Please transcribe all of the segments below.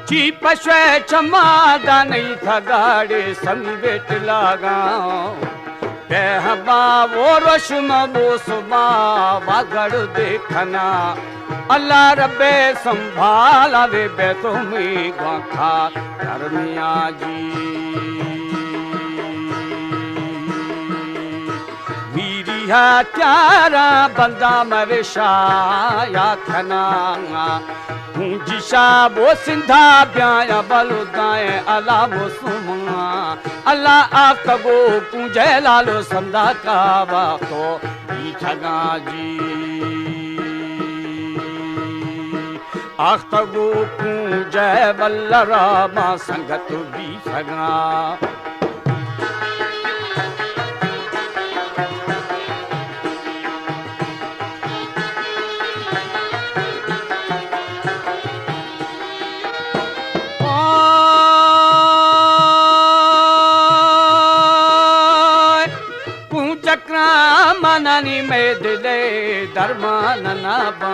ची पशे चमादा नहीं था गाड़े संगेट लगाओ हबा वो रश्म वो सुबा वागड़ देखना अल्लाह रबे संभाला वे बेतो में गाखा धर्मिया जी मीरी त्यारा बंदा मवेशा या खना जिशा वो सिंधा ब्याया बलुदाए अल्लाह वो सुमा अल्लाह आकबो कुंजे लालो संदा कावा तो ठगा जी आकबो कुंजे बल्लरा मा संगत भी सगा मननी में दिले धर्मा ननाबा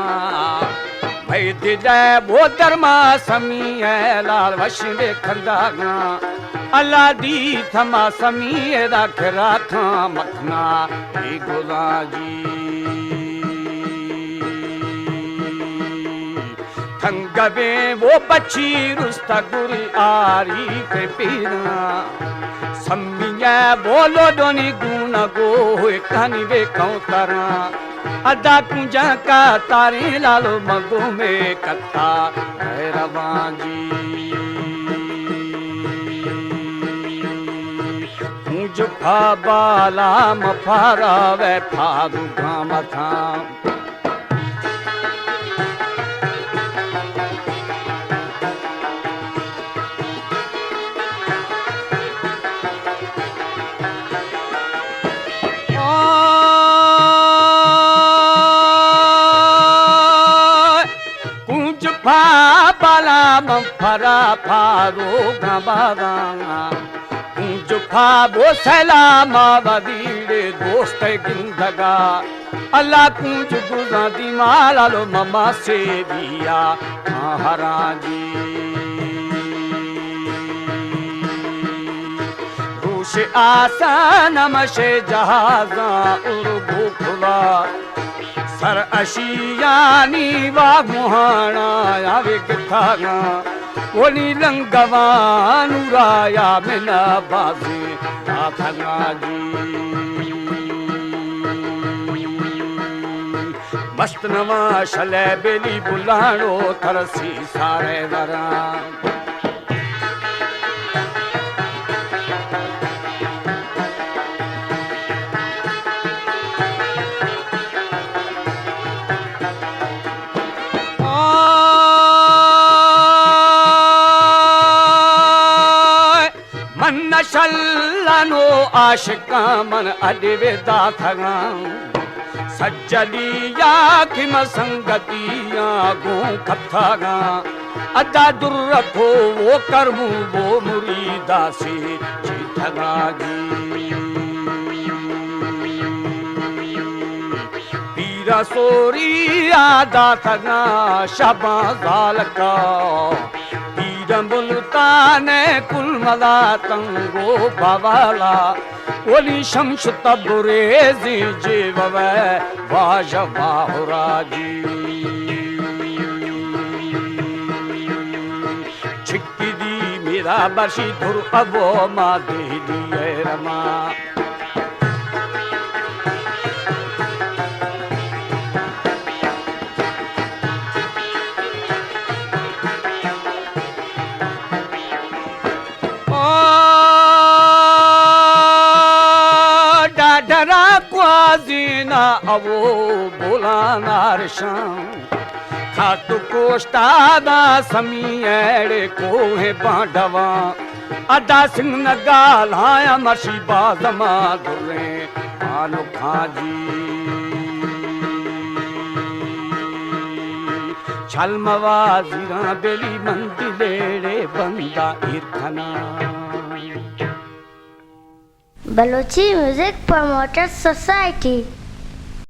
मैं दिले वो धर्मा समी है लाल वशिले खंदागा अल्लाह दी थमा समी रख राखा मखना ए गोला जी थंगवे वो बच्ची रुस्ता गुरी आरी पे पीना सम्मिया बोलो दोनी गुना गो कहानी वे कौतरा अदा कुंजा का तारे लालो मगो में कथा भैरवा जी कुंज फाबाला मफारा वे फादु गाम था बाला मफरा फारो गबागा जुफा बो सलामा वदीरे दोस्त गिंदगा अल्लाह कुंज गुजा दी माला लो ममा से दिया महाराजी रूश आसान मशे जहाजा उर्गु खुला सर अशियानी वा मुहाना यावे किथागा ओनी लंगवानु राया मिना बाजी आथगा जी मस्त नवा शले बेली बुलानो थरसी सारे वरा शल्लानो आशिका मन अडवेदा थगा सज्जलिया किम संगतिया गो कथागा अदा दुर्रखो वो करमू वो मुरीदा से चिथगा जी पीरा सोरी आदा थगा शबा जाल का मुल्ताने कुल मदा तंगो बवाला ओली शम्स तबरेजी जीववे वाजवा राजी छिक्की दी मेरा बशी धुर अबो मा दे दिए रमा डरा क्वाजीना अवो बोला नारशां खातु कोष्टादा समीएड़े को है बांडवा अदा सिंह नगाल हाया मर्शी बाजमा दुरे आलो खाजी छलमवा जीरा बेली मंदिलेड़े बंदा इरखना बलोची म्यूजिक प्रमोटर्स सोसाइटी।